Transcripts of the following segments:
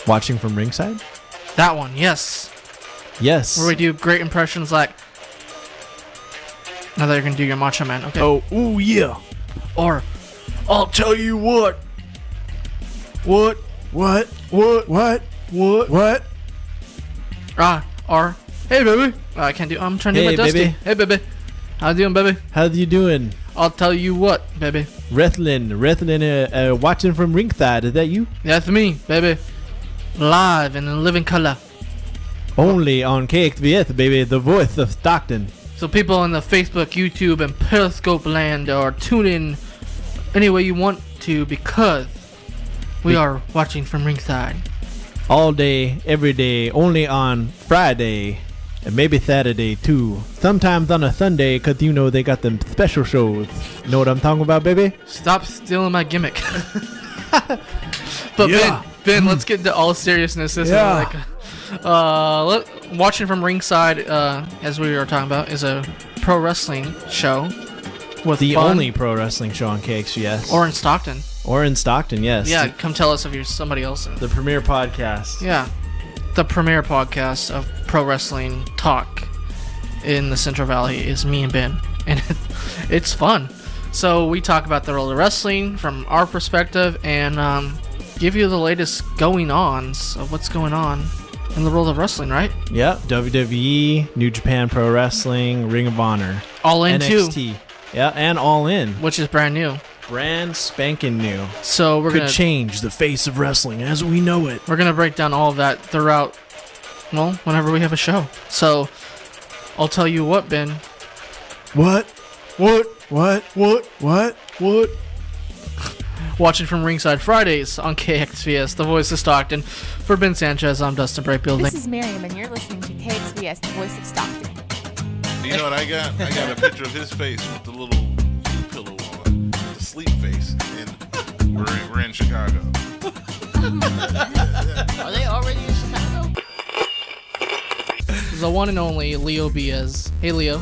Watching from ringside? That one, yes. Yes. Where we do great impressions like... Now that you're going to do your Macho Man, okay. Oh, ooh, yeah. Or, I'll tell you what. What? What? What? What? What? What? Or, hey, baby. I can't do... I'm trying to do my Hey, Dusty. baby. Hey, baby. How you doing, baby? How you doing? I'll tell you what, baby. Wrestling, watching from ringside. Is that you? That's me, baby. Live and in living color. Only on KXVS, baby, the voice of Stockton. So people on the Facebook, YouTube, and Periscope land are tune in any way you want to because we are watching from ringside. All day, every day, only on Friday. And maybe Saturday too. Sometimes on a Sunday, because you know they got them special shows. Know what I'm talking about, baby? Stop stealing my gimmick. But yeah. Ben, let's get into all seriousness. This is like, watching from ringside, as we were talking about, is a pro wrestling show. With the fun. only pro wrestling show on KXVS. Or in Stockton. Or in Stockton, yes. Yeah, come tell us if you're somebody else. The premier podcast. Yeah. The premier podcast of pro wrestling talk in the Central Valley is me and Ben, and it's fun. So we talk about the world of wrestling from our perspective and give you the latest going-ons of what's going on in the world of wrestling, right? Yep. WWE, New Japan Pro Wrestling, Ring of Honor, All In NXT. too. Yeah, and All In, which is brand new. Brand spanking new. So we're Could gonna change the face of wrestling as we know it. We're gonna break down all of that throughout, well, whenever we have a show. So I'll tell you what, Ben. What? Watching from ringside Fridays on KXVS, the voice of Stockton. For Ben Sanchez, I'm Dustin Brightfield. This is Miriam, and you're listening to KXVS, the voice of Stockton. You know what I got? I got a picture of his face with the little pillow on, the sleep face, and we're in Chicago. Are they already in Chicago? The one and only Leo Biaz. Hey, Leo.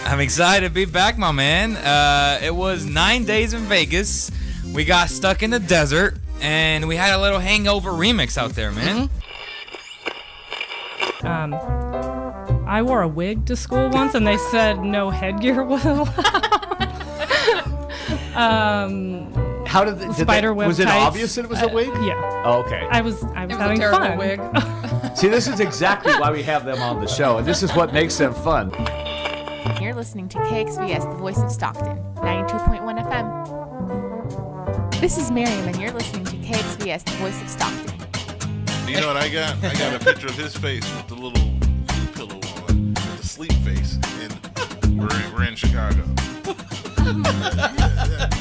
I'm excited to be back, my man. It was 9 days in Vegas. We got stuck in the desert, and we had a little hangover remix out there, man. I wore a wig to school once, and they said no headgear was allowed. How did the spider web was it tights. Obvious that it was a wig? Yeah. Oh, okay. I was having terrible fun. wig. See, this is exactly why we have them on the show, and this is what makes them fun. You're listening to KXVS, the voice of Stockton, 92.1 FM. This is Miriam, and you're listening to KXVS, the voice of Stockton. You know what I got? I got a picture of his face with the little pillow on, the sleep face, and we're in Chicago.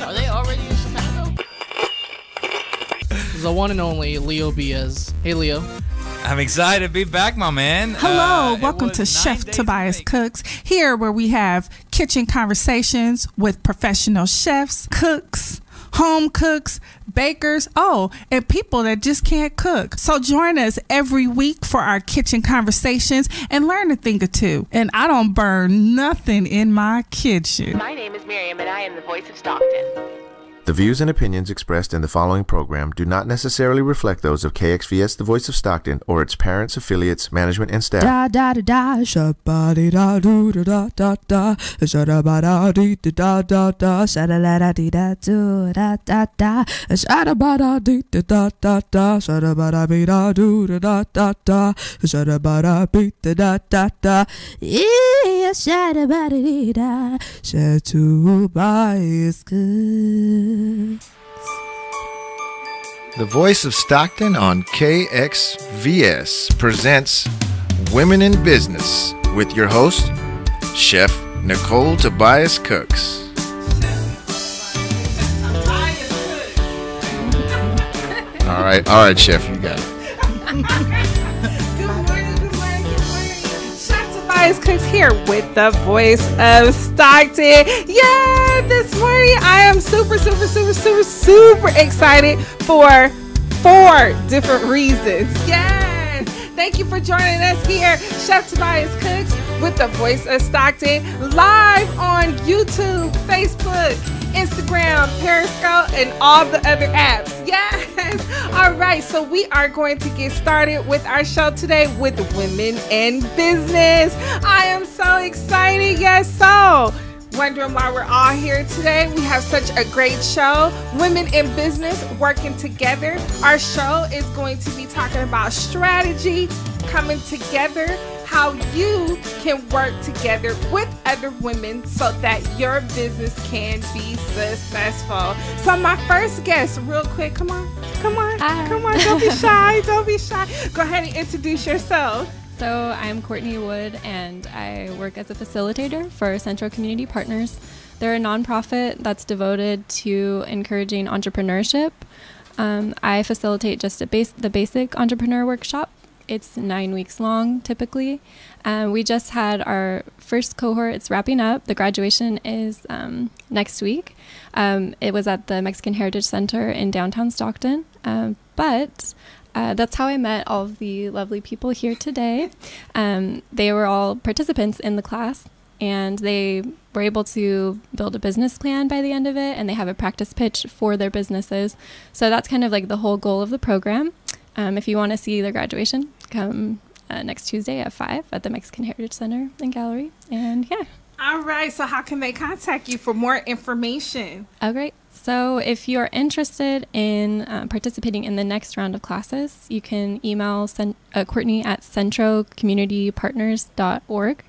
Are they already in Chicago? The one and only Leo Biaz. Hey, Leo. I'm excited to be back, my man. Hello, welcome to Chef Tobias Cooks, here where we have kitchen conversations with professional chefs, cooks, home cooks, bakers, and people that just can't cook. So join us every week for our kitchen conversations and learn a thing or two. And I don't burn nothing in my kitchen. My name is Miriam, and I am the voice of Stockton. The views and opinions expressed in the following program do not necessarily reflect those of KXVS, the voice of Stockton, or its parents, affiliates, management, and staff. Da da da da, shabba da do da da da da, shabba da dee da da da, shabba da dee da do da da da, shabba da dee da da da, shabba da be da do da da da, shabba da beat da da da, yeah, shabba da dee da, Chef Tobias Cooks. The voice of Stockton on KXVS presents Women in Business with your host, Chef Nicole Tobias Cooks. All right, Chef, you got it. Good morning. Chef Tobias Cooks here with the voice of Stockton. Yeah, this morning I am super excited for 4 different reasons. Yes. Thank you for joining us here, Chef Tobias Cooks with the voice of Stockton, live on YouTube, Facebook, Instagram, Periscope, and all the other apps. Yes. All right. So we are going to get started with our show today with Women in Business. I am so excited. Yes. So wondering why we're all here today. We have such a great show. Women in Business working together. Our show is going to be talking about strategy, coming together, how you can work together with other women so that your business can be successful. So my first guest, real quick, come on, Hi. come on, don't be shy, don't be shy. Go ahead and introduce yourself. So I'm Courtney Wood, and I work as a facilitator for Central Community Partners. They're a nonprofit that's devoted to encouraging entrepreneurship. I facilitate just the basic entrepreneur workshop. It's 9 weeks long, typically. We just had our first cohort. It's wrapping up. The graduation is next week. It was at the Mexican Heritage Center in downtown Stockton. But that's how I met all of the lovely people here today. They were all participants in the class, and they were able to build a business plan by the end of it, and they have a practice pitch for their businesses. So that's kind of like the whole goal of the program. If you want to see their graduation, come next Tuesday at 5 at the Mexican Heritage Center and Gallery. And yeah. All right. So how can they contact you for more information? Oh, great. So if you're interested in participating in the next round of classes, you can email Courtney at centrocommunitypartners.org.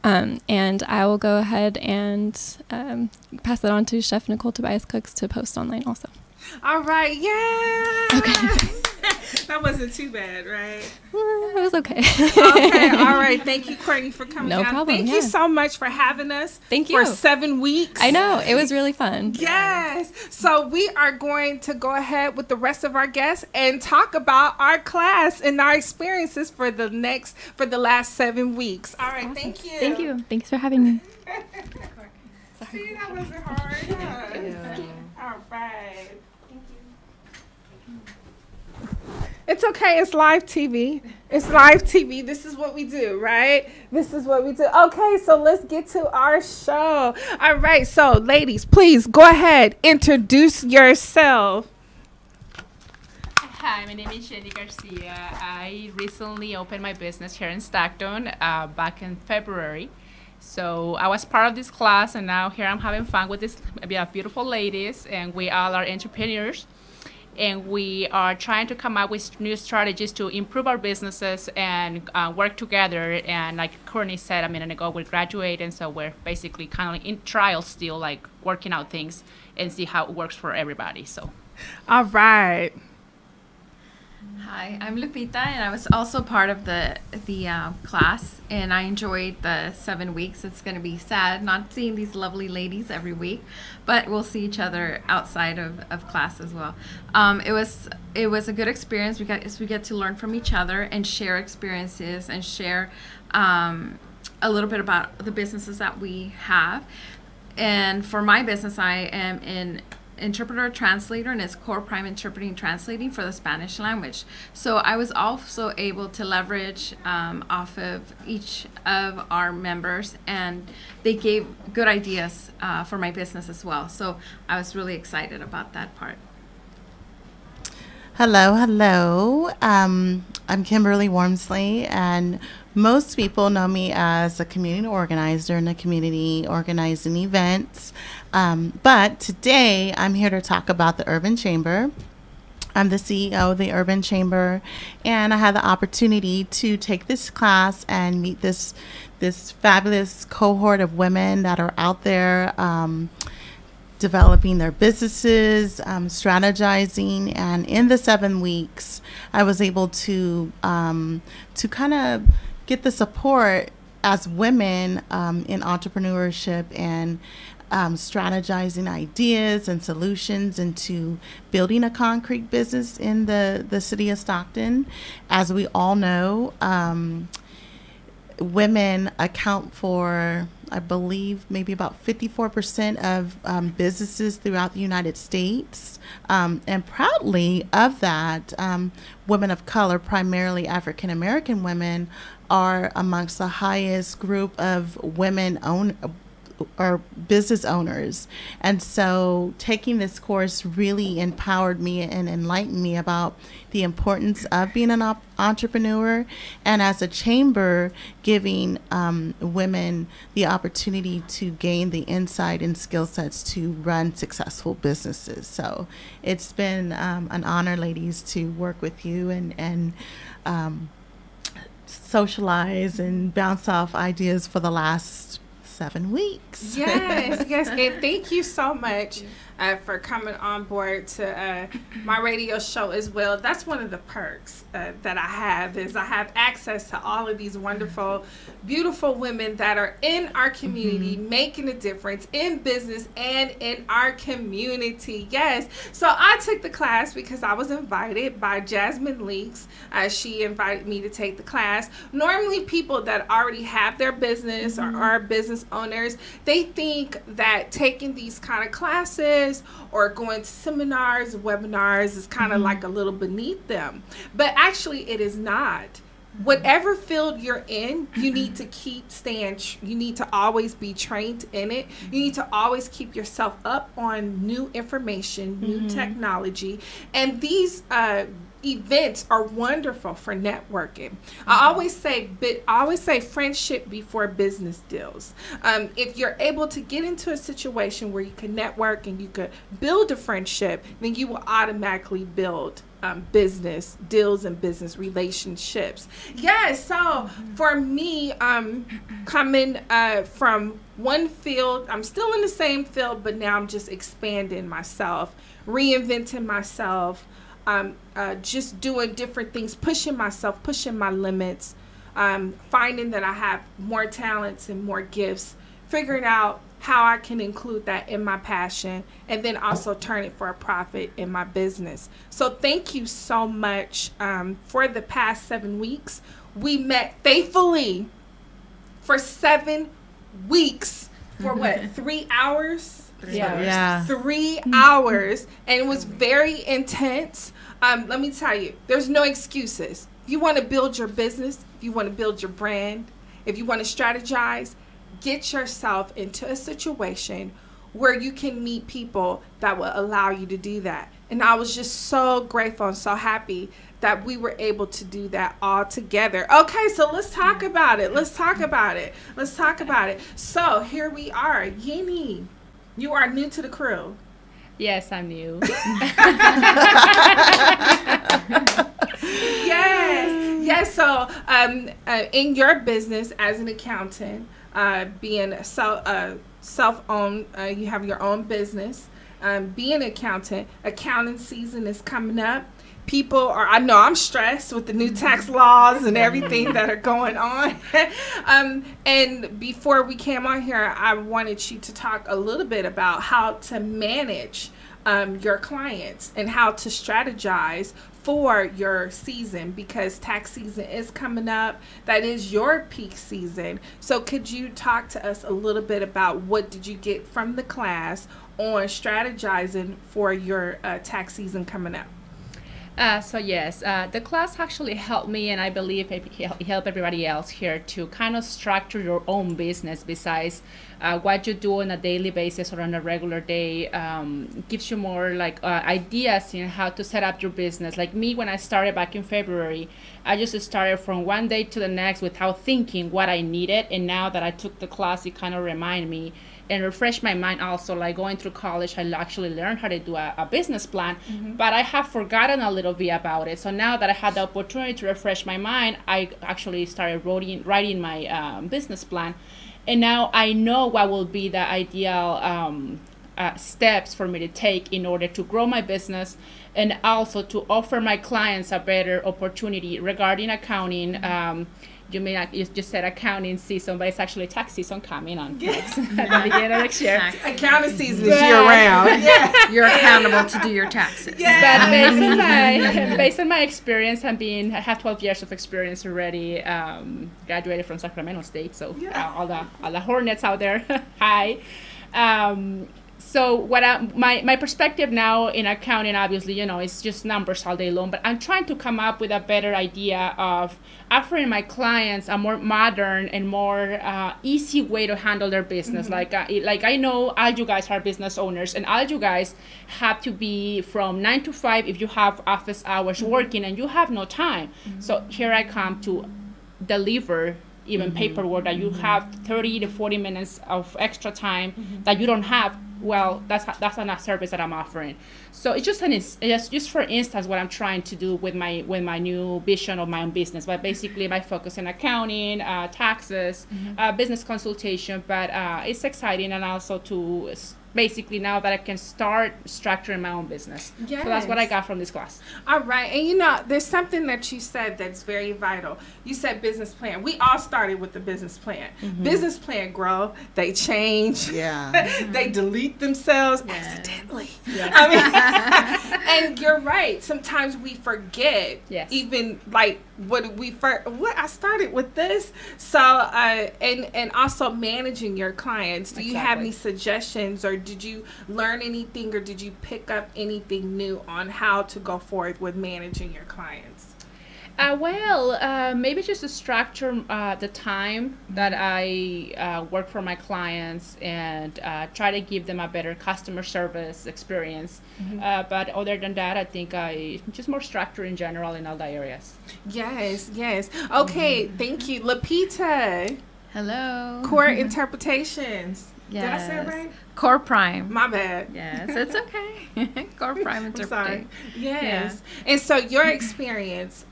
And I will go ahead and pass it on to Chef Nicole Tobias Cooks to post online also. All right. Yeah. Okay. That wasn't too bad, right? It was okay. Okay, all right. Thank you, Courtney, for coming No out. problem, Thank yeah. you so much for having us. Thank you. For 7 weeks. I know. It was really fun. Yes. So we are going to go ahead with the rest of our guests and talk about our class and our experiences for the last 7 weeks. All right. Awesome. Thank you. Thank you. Thanks for having me. See, that wasn't hard. Huh? All right. It's okay. It's live TV. It's live TV. This is what we do, right? This is what we do. Okay, so let's get to our show. All right, so ladies, please go ahead. Introduce yourself. Hi, my name is Jenny Garcia. I recently opened my business here in Stockton back in February. So I was part of this class, and now here I'm having fun with these beautiful ladies, and we all are entrepreneurs. And we are trying to come up with new strategies to improve our businesses and work together. And like Courtney said a minute ago, we're graduating, so we're basically kind of in trial still, like working out things and see how it works for everybody. So, all right. Hi, I'm Lupita, and I was also part of the class, and I enjoyed the 7 weeks. It's going to be sad not seeing these lovely ladies every week, but we'll see each other outside of class as well. It was a good experience. We get to learn from each other and share experiences and share a little bit about the businesses that we have. And for my business, I am in interpreter translator, and it's core prime interpreting translating for the Spanish language. So I was also able to leverage off of each of our members, and they gave good ideas for my business as well. So I was really excited about that part. Hello. I'm Kimberly Wormsley, and most people know me as a community organizer in the community organizing events. But today I'm here to talk about the Urban Chamber. I'm the CEO of the Urban Chamber, and I had the opportunity to take this class and meet this fabulous cohort of women that are out there developing their businesses, strategizing, and in the 7 weeks, I was able to kind of get the support as women in entrepreneurship and strategizing ideas and solutions into building a concrete business in the city of Stockton. As we all know, women account for, I believe, maybe about 54% of businesses throughout the United States. And proudly of that, women of color, primarily African American women, are amongst the highest group of women are business owners. And so taking this course really empowered me and enlightened me about the importance of being an entrepreneur, and as a chamber, giving women the opportunity to gain the insight and skill sets to run successful businesses. So it's been an honor, ladies, to work with you and socialize and bounce off ideas for the last 7 weeks. Yes, yes, and thank you so much for coming on board to my radio show as well. That's one of the perks that I have, is I have access to all of these wonderful, beautiful women that are in our community, making a difference in business and in our community. Yes, so I took the class because I was invited by Jasmine Leaks. She invited me to take the class. Normally people that already have their business or are business owners, they think that taking these kind of classes or going to seminars, webinars is kind of like a little beneath them. But actually it is not. Whatever field you're in, you need to keep staying, you need to always be trained in it. You need to always keep yourself up on new information, new technology. And these events are wonderful for networking. I always say friendship before business deals. If you're able to get into a situation where you can network and you could build a friendship, then you will automatically build business deals and business relationships. Yes, so for me, coming from one field, I'm still in the same field, but now I'm just expanding myself, reinventing myself, just doing different things, pushing myself, pushing my limits, finding that I have more talents and more gifts, figuring out how I can include that in my passion, and then also turn it for a profit in my business. So thank you so much for the past 7 weeks. We met faithfully for 7 weeks for what, 3 hours? 3 hours. Yeah. 3 hours, and it was very intense. Let me tell you, there's no excuses. If you want to build your business, if you want to build your brand, if you want to strategize, get yourself into a situation where you can meet people that will allow you to do that. And I was just so grateful and so happy that we were able to do that all together. Okay, so let's talk about it. Let's talk about it. Let's talk about it. So here we are. Yeni, you are new to the crew. Yes, I'm new. Yes. So in your business as an accountant, being self-owned, you have your own business. Being an accountant, accounting season is coming up. People are, I know I'm stressed with the new tax laws and everything that are going on. And before we came on here, I wanted you to talk a little bit about how to manage your clients and how to strategize for your season, because tax season is coming up. That is your peak season. So could you talk to us a little bit about what did you get from the class on strategizing for your tax season coming up? So yes, the class actually helped me, and I believe it helped everybody else here to kind of structure your own business besides what you do on a daily basis or on a regular day. Gives you more like ideas in how to set up your business. Like me, when I started back in February, I just started from one day to the next without thinking what I needed, and now that I took the class, it kind of reminded me and refresh my mind also. Like going through college, I actually learned how to do a business plan, but I have forgotten a little bit about it. So now that I had the opportunity to refresh my mind, I actually started writing my business plan. And now I know what will be the ideal steps for me to take in order to grow my business, and also to offer my clients a better opportunity regarding accounting. You may not, you just said accounting season, but it's actually tax season coming on at the beginning of next year. Accounting season is year round. You're accountable to do your taxes. But based on my experience, I have 12 years of experience already. Graduated from Sacramento State, so all the Hornets out there, hi. So what my perspective now in accounting, obviously, you know, it's just numbers all day long, but I'm trying to come up with a better idea of offering my clients a more modern and more easy way to handle their business. Like I know all you guys are business owners, and all you guys have to be from 9 to 5 if you have office hours working, and you have no time. So here I come to deliver even paperwork that you have 30 to 40 minutes of extra time that you don't have. Well, that's not a service that I'm offering. So it's just for instance what I'm trying to do with my new vision of my own business. But basically, my focus in accounting, taxes, business consultation. But it's exciting, and also to basically now that I can start structuring my own business. Yes. So that's what I got from this class. All right. And you know, there's something that you said that's very vital. You said business plan. We all started with the business plan. Business plan grow, they change. Yeah. They delete themselves accidentally. Yes. I mean, and you're right. Sometimes we forget even like what I started with this. So and also managing your clients. Do you have any suggestions, or did you learn anything, or did you pick up anything new on how to go forward with managing your clients? Maybe just to structure the time that I work for my clients, and try to give them a better customer service experience. But other than that, I think just more structure in general in all the areas. Yes, yes. Okay, thank you. Lapita. Hello. Core interpretations. Yes. Did I say it right? Core Prime. My bad. Yes, it's okay. Core Prime interpretation. Yes. Yeah. And so your experience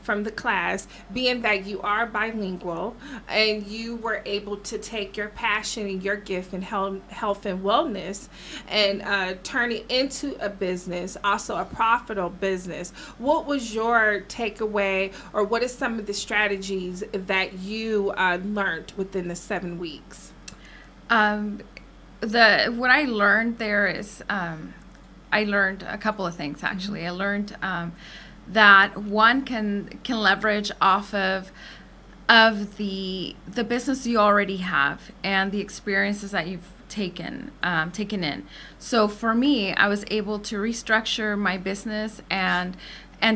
from the class, being that you are bilingual and you were able to take your passion and your gift in health and wellness and turn it into a business, also a profitable business. What was your takeaway, or what are some of the strategies that you learned within the 7 weeks? What I learned there is, I learned a couple of things actually. I learned that one can leverage off of the business you already have and the experiences that you've taken in. So for me, I was able to restructure my business and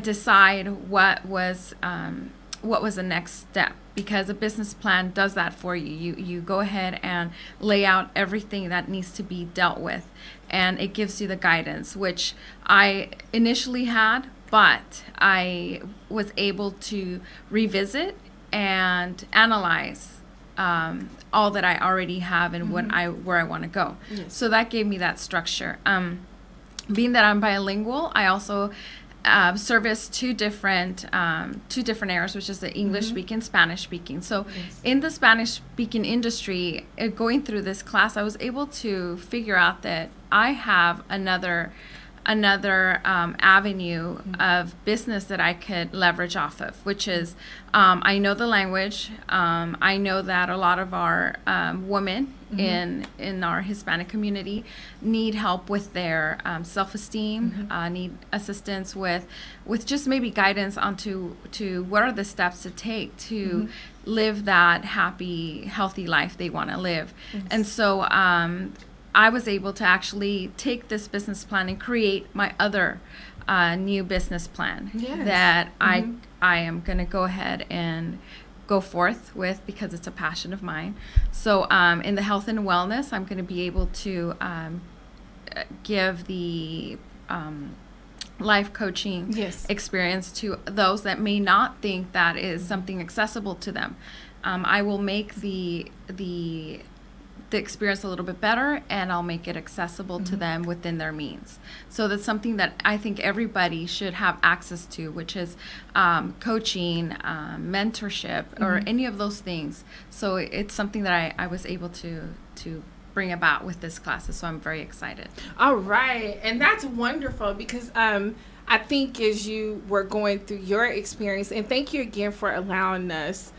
decide what was the next step, because a business plan does that for you. You go ahead and lay out everything that needs to be dealt with, and it gives you the guidance, which I initially had, but I was able to revisit and analyze all that I already have and where I want to go. Yes. So that gave me that structure. Being that I'm bilingual, I also service two different areas, which is the English speaking, Spanish speaking. So in the Spanish speaking industry, going through this class, I was able to figure out that I have another avenue of business that I could leverage off of, which is I know the language. I know that a lot of our women in our Hispanic community need help with their self-esteem, need assistance with just maybe guidance onto what are the steps to take to live that happy, healthy life they want to live. And so I was able to actually take this business plan and create my other new business plan that I am going to go ahead and go forth with, because it's a passion of mine. So in the health and wellness, I'm going to be able to give the life coaching experience to those that may not think that is something accessible to them. I will make the experience a little bit better, and I'll make it accessible to them within their means. So that's something that I think everybody should have access to, which is coaching, mentorship, or any of those things. So it's something that I was able to bring about with this class. So I'm very excited. All right. And that's wonderful, because I think as you were going through your experience, and thank you again for allowing us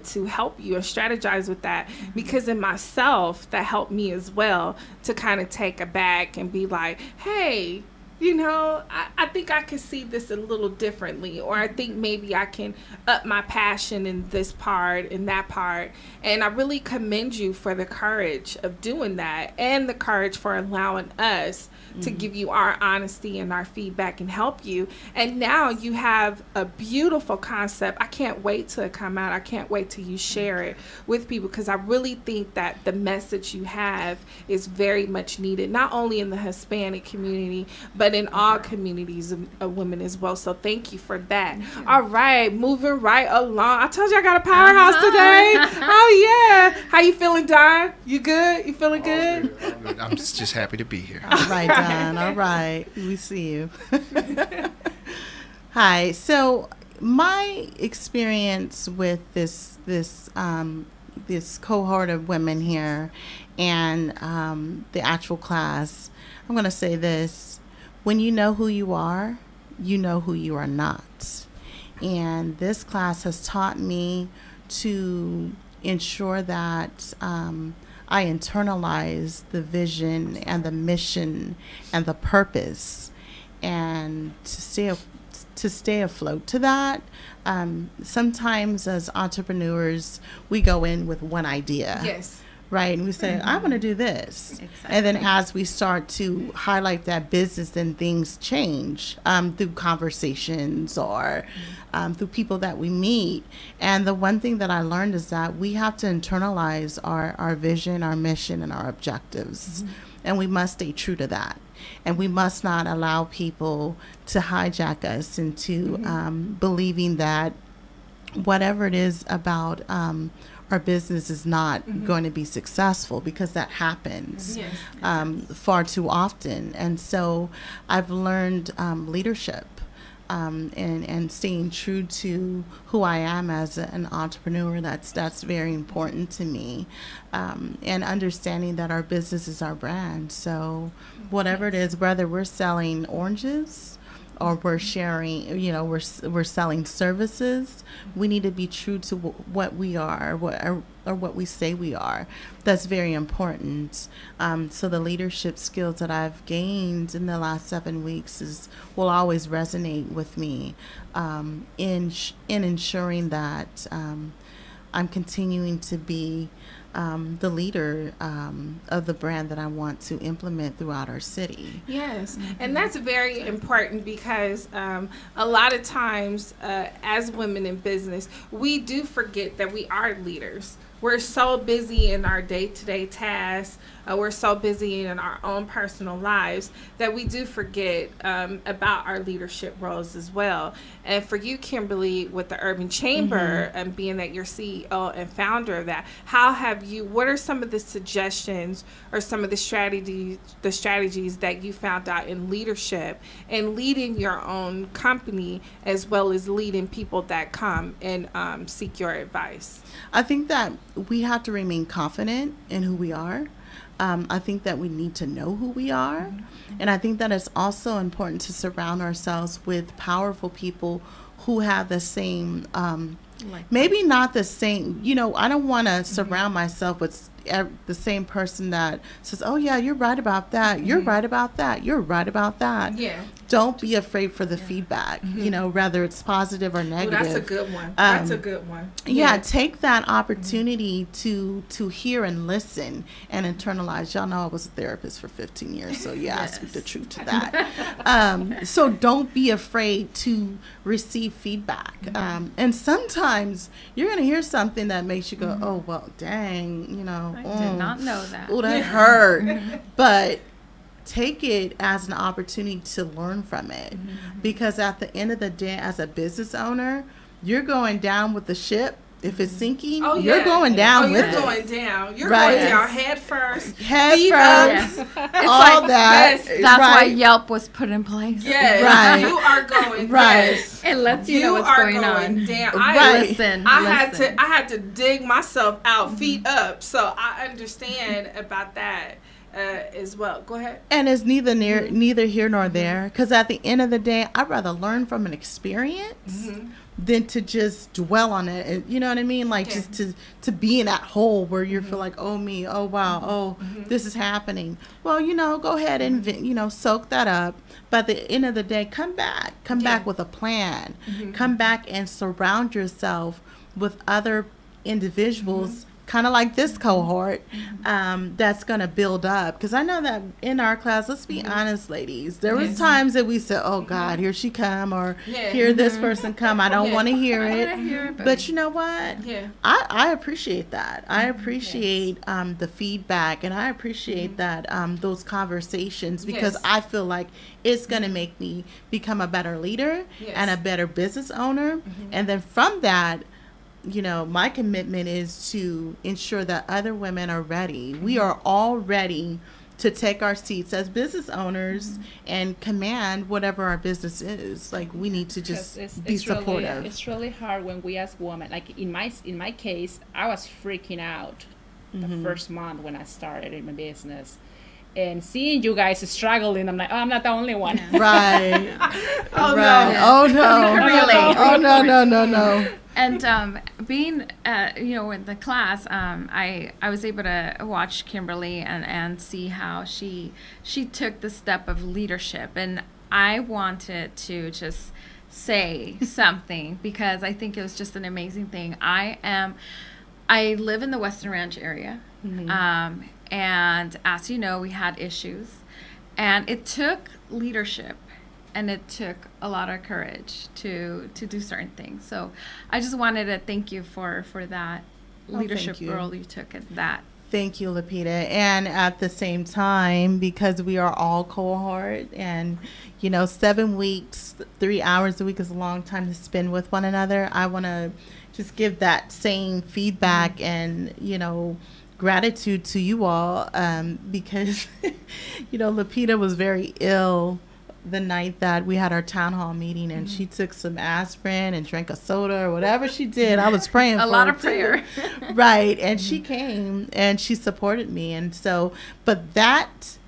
to help you and strategize with that, because in myself, that helped me as well to kind of take a back and be like, hey, You know, I think I could see this a little differently, or I think maybe I can up my passion in this part and that part. And I really commend you for the courage of doing that, and the courage for allowing us to give you our honesty and our feedback and help you. And now you have a beautiful concept. I can't wait till it come out. I can't wait till you share it with people, because I really think that the message you have is very much needed, not only in the Hispanic community, but in all communities of women as well. So thank you for that. All right, moving right along. I told you I got a powerhouse today. Oh yeah. How you feeling, Don? You good? You feeling good? I'm just happy to be here. All right, Don. All right. We see you. Hi. So my experience with this cohort of women here and the actual class, I'm going to say this. When you know who you are, you know who you are not. And this class has taught me to ensure that I internalize the vision and the mission and the purpose, and to stay afloat to that. Sometimes as entrepreneurs, we go in with one idea. Yes. Right, and we say, I want to do this. Exactly. And then as we start to highlight that business, then things change through conversations or through people that we meet. And the one thing that I learned is that we have to internalize our vision, our mission, and our objectives. And we must stay true to that. And we must not allow people to hijack us into believing that whatever it is about our business is not going to be successful, because that happens far too often. And so I've learned leadership and staying true to who I am as an entrepreneur. That's very important to me, and understanding that our business is our brand. So whatever it is, whether we're selling oranges or we're sharing, we're selling services, we need to be true to what we are, or what we say we are. That's very important. So the leadership skills that I've gained in the last 7 weeks will always resonate with me in ensuring that I'm continuing to be the leader of the brand that I want to implement throughout our city. Yes, and that's very important, because a lot of times as women in business, we do forget that we are leaders. We're so busy in our day-to-day tasks, we're so busy in our own personal lives, that we do forget about our leadership roles as well. And for you, Kimberly, with the Urban Chamber, and being that you're CEO and founder of that, what are some of the suggestions or some of the strategies that you found out in leadership and leading your own company, as well as leading people that come and seek your advice? I think that we have to remain confident in who we are. I think that we need to know who we are. And I think that it's also important to surround ourselves with powerful people who have the same, maybe not the same, I don't want to surround myself with the same person that says, oh yeah, you're right about that, you're right about that, you're right about that. Yeah. Don't be afraid for the feedback, whether it's positive or negative. Ooh, that's a good one. That's a good one. Yeah, take that opportunity to hear and listen and internalize. Y'all know I was a therapist for 15 years, so yeah, I speak the truth to that. So don't be afraid to receive feedback. And sometimes you're going to hear something that makes you go, oh, well, dang, I did not know that. Oh, that hurt. But take it as an opportunity to learn from it. Because at the end of the day, as a business owner, you're going down with the ship. If it's sinking, you're going down with it. You're going down. You're going down head first. Head first. It's all that. Yes, that's why Yelp was put in place. Yes. Right. You are going right. Yes. It lets you know what's going on. Down. I had to dig myself out, feet up, so I understand about that as well. Go ahead. And it's neither here nor there, because at the end of the day, I'd rather learn from an experience than to just dwell on it. You know what I mean? Like just to be in that hole where you feel like, oh me, oh wow, oh this is happening. Well, go ahead and soak that up. But at the end of the day, come back with a plan. Come back and surround yourself with other individuals, kind of like this cohort, that's going to build up. Because I know that in our class, let's be honest, ladies, there was times that we said, oh God, here she come, or here this person come. I don't want to hear it. But you know what? I appreciate that. I appreciate the feedback, and I appreciate that those conversations, because I feel like it's going to make me become a better leader and a better business owner. And then from that, my commitment is to ensure that other women are ready. We are all ready to take our seats as business owners and command whatever our business is. Like, we need to just be supportive. It's really hard when we as women, like in my case, I was freaking out the first month when I started in my business. And seeing you guys struggling, I'm like, oh, I'm not the only one. Right. Oh, right. no. Oh, no. Really? Oh, no. And being, in the class, I was able to watch Kimberly and see how she took the step of leadership. And I wanted to just say something, because I think it was just an amazing thing. I live in the Western Ranch area. And as you know, we had issues, and it took leadership, and it took a lot of courage to do certain things. So I just wanted to thank you for that leadership role you took at that. Thank you, Lupita. And at the same time, because we are all cohort, and 7 weeks, 3 hours a week is a long time to spend with one another, I want to just give that same feedback and gratitude to you all, because Lupita was very ill the night that we had our town hall meeting, and she took some aspirin and drank a soda or whatever she did. I was praying for a lot her of prayer. Right. And she came and she supported me. And so, but that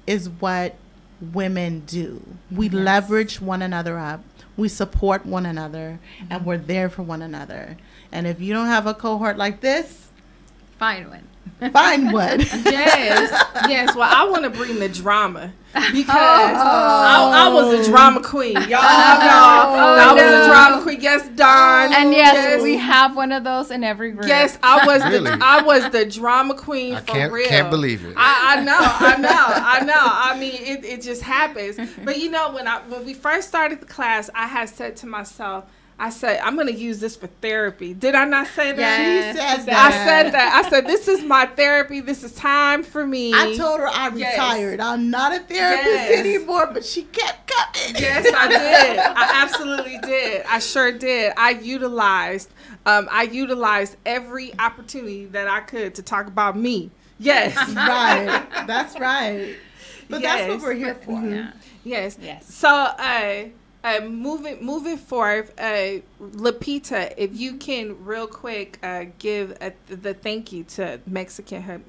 is what women do. We leverage one another up. We support one another, and we're there for one another. And if you don't have a cohort like this, find one. Find one. Yes. Well, I want to bring the drama, because I was a drama queen. Y'all know I was a drama queen. Yes, Dawn. And yes, we have one of those in every group. Yes, I was the drama queen for real. I can't believe it. I know. I mean, it just happens. But when we first started the class, I had said to myself, I said, I'm going to use this for therapy. Did I not say that? Yes, she said that. I said that. I said, this is my therapy. This is time for me. I told her I retired. I'm not a therapist anymore, but she kept coming. Yes, I did. I absolutely did. I sure did. I utilized every opportunity that I could to talk about me. Yes. Right. That's right. But that's what we're here for. Yeah. Yes. So, moving forward, Lupita, if you can real quick give the thank you to Mexican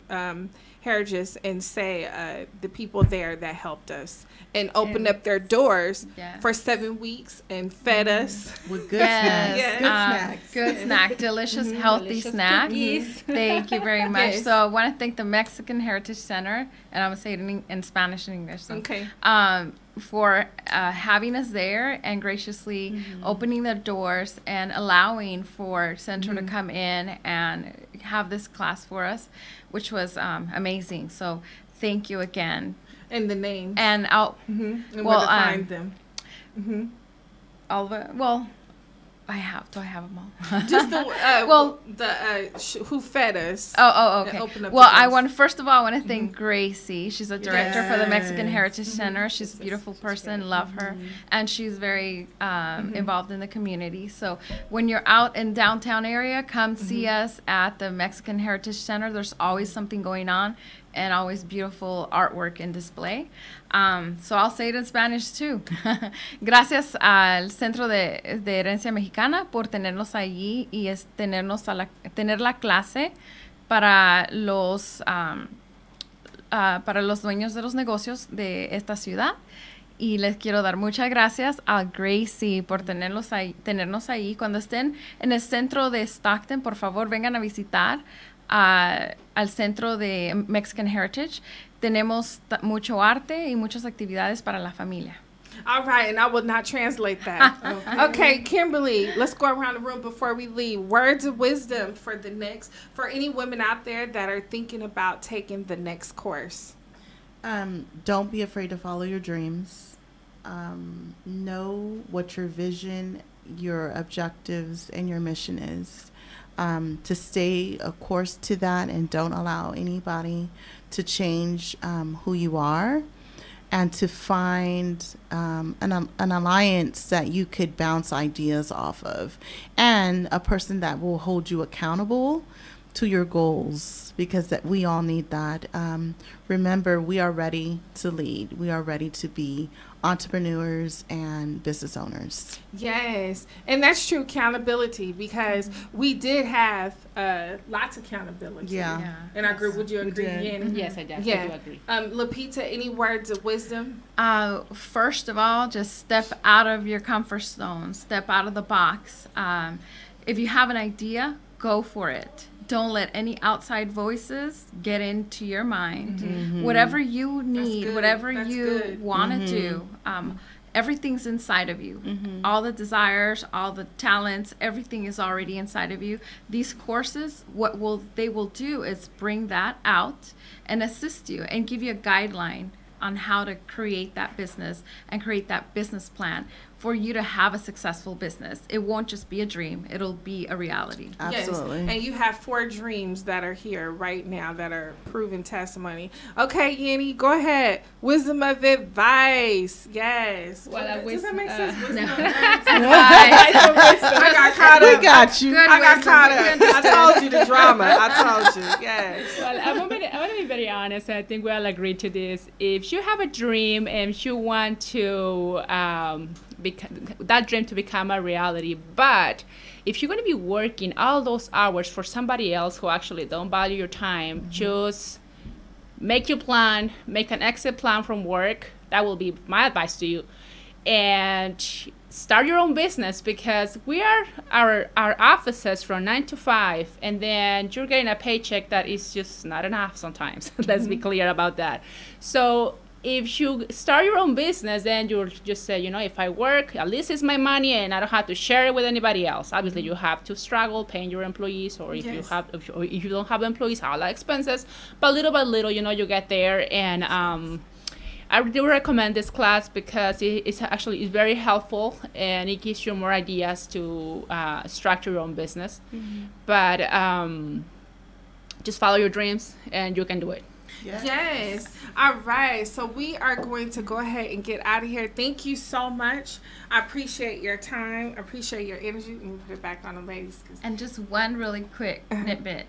Heritage and say the people there that helped us and opened up their doors for 7 weeks and fed us with good snacks. Good snack, delicious, healthy snacks. Thank you very much. So I want to thank the Mexican Heritage Center, and I'm going to say it in Spanish and English. So, for having us there and graciously opening their doors and allowing for Centro to come in and have this class for us, which was amazing. So thank you again. And the names. And and where to find them. All the do I have them all? Just the who fed us. Okay. First of all, I want to thank Gracie. She's a director for the Mexican Heritage Center. She's a beautiful person. Love her. And she's very involved in the community. So when you're out in downtown area, come see us at the Mexican Heritage Center. There's always something going on and always beautiful artwork and display. So I'll say it in Spanish too. Gracias al Centro de Herencia Mexicana por tenernos allí y tener la clase para para los dueños de los negocios de esta ciudad. Y les quiero dar muchas gracias a Gracie por tenernos ahí. Cuando estén en el centro de Stockton, por favor, vengan a visitar al centro de Mexican Heritage. Tenemos mucho arte y muchas actividades para la familia. All right, and I will not translate that. Okay, Kimberly, let's go around the room before we leave. Words of wisdom for any women out there that are thinking about taking the next course. Don't be afraid to follow your dreams. Know what your vision, your objectives, and your mission is. To stay a course to that, and don't allow anybody to change who you are, and to find an alliance that you could bounce ideas off of, and a person that will hold you accountable to your goals, because that we all need that. Remember, we are ready to lead. We are ready to be entrepreneurs and business owners. Yes, and that's true accountability, because we did have lots of accountability in our group. Would you agree, Yanni? Yes, I definitely do agree. Lapita, any words of wisdom? First of all, just step out of your comfort zone. Step out of the box. If you have an idea, go for it. Don't let any outside voices get into your mind. Whatever you need, whatever you want to do, everything's inside of you. All the desires, all the talents, everything is already inside of you. These courses, they will do is bring that out and assist you and give you a guideline on how to create that business and create that business plan for you to have a successful business. It won't just be a dream, it'll be a reality. Absolutely. Yes. And you have 4 dreams that are here right now that are proven testimony. Okay, Yanni, go ahead. Wisdom of advice. Yes. Well, does that make sense? Wisdom no. of advice. I got caught up. We got you. I got caught up. I told you the drama. I told you. Yes. Well, I want to be very honest. I think we all agree to this. If you have a dream and you want to that dream to become a reality, but if you're going to be working all those hours for somebody else who actually don't value your time, just make your plan, make an exit plan from work. That will be my advice to you. And start your own business, because we are our offices from 9 to 5, and then you're getting a paycheck that is just not enough sometimes. Let's be clear about that. So if you start your own business, then you'll just say, if I work, at least it's my money and I don't have to share it with anybody else. Obviously, you have to struggle paying your employees, or if you don't have employees, all the expenses. But little by little, you get there. And I do recommend this class because it's very helpful, and it gives you more ideas to structure your own business. But just follow your dreams, and you can do it. Yes. All right. So we are going to go ahead and get out of here. Thank you so much. I appreciate your time. I appreciate your energy. Let me put it back on the ladies. And just one really quick nitbit.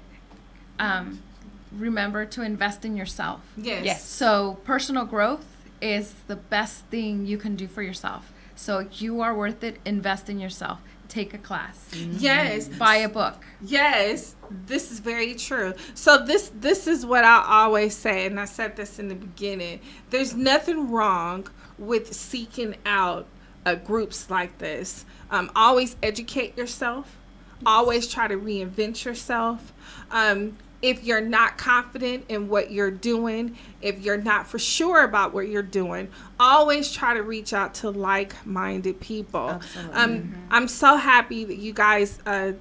Remember to invest in yourself. Yes. So personal growth is the best thing you can do for yourself. So you are worth it. Invest in yourself. Take a class. Yes. Buy a book. Yes. This is very true. So this is what I always say, and I said this in the beginning. There's nothing wrong with seeking out groups like this. Always educate yourself. Always try to reinvent yourself. If you're not confident in what you're doing, if you're not for sure about what you're doing, always try to reach out to like-minded people. Absolutely. I'm so happy that you guys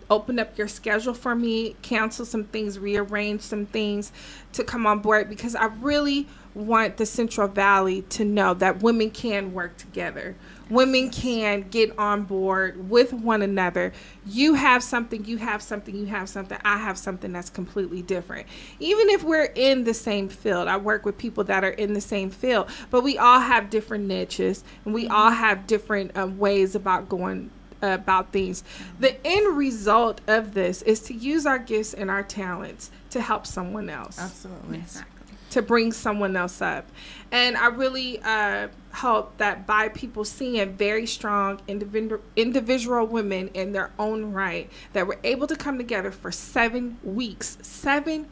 opened up your schedule for me, canceled some things, rearranged some things to come on board, because I really want the Central Valley to know that women can work together. Women can get on board with one another. You have something, you have something, you have something. I have something that's completely different. Even if we're in the same field, I work with people that are in the same field, but we all have different niches, and we all have different ways about going about things. The end result of this is to use our gifts and our talents to help someone else. Absolutely. Exactly. To bring someone else up. And I really hope that by people seeing very strong individual women in their own right, that we're able to come together for 7 weeks. 7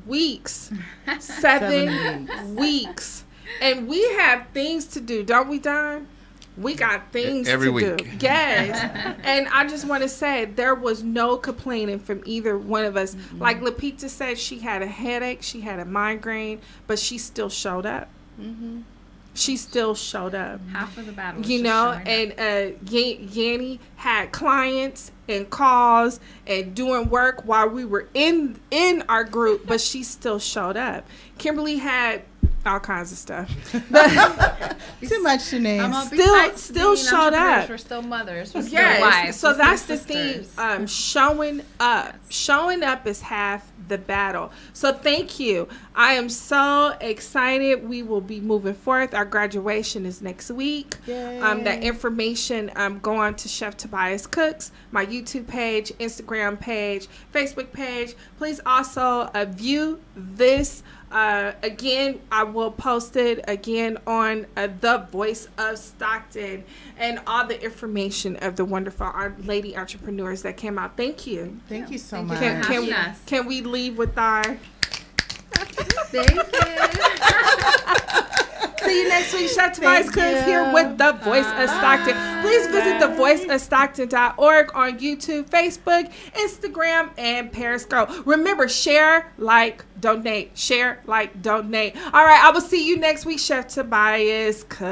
weeks. 7 weeks. And we have things to do, don't we, Don? We got things every to week. do. Yes. And I just want to say there was no complaining from either one of us. Mm-hmm. Like Lupita said, she had a headache, she had a migraine, but she still showed up. Mm-hmm. She still showed up. Half of the battle was You just know, showing up. and Yanni had clients and calls and doing work while we were in our group, but she still showed up. Kimberly had all kinds of stuff. But Too much to name. Still showed up. We're still mothers. We're still Yes. wives. So we're still that's the thing. sisters. Showing up. Showing up is half the battle. So thank you. I am so excited. We will be moving forth. Our graduation is next week. That information go on to Chef Tobias Cooks, my YouTube page, Instagram page, Facebook page. Please also view this. Again, I will post it again on The Voice of Stockton and all the information of the wonderful lady entrepreneurs that came out. Thank you. Thank you so Thank much. you for having us. Can we leave with our... Thank you. See you next week. Chef Tobias Cooks here with The Voice of Stockton. Please visit thevoiceofstockton.org on YouTube, Facebook, Instagram, and Periscope. Remember, share, like, donate. Share, like, donate. All right, I will see you next week, Chef Tobias Cooks.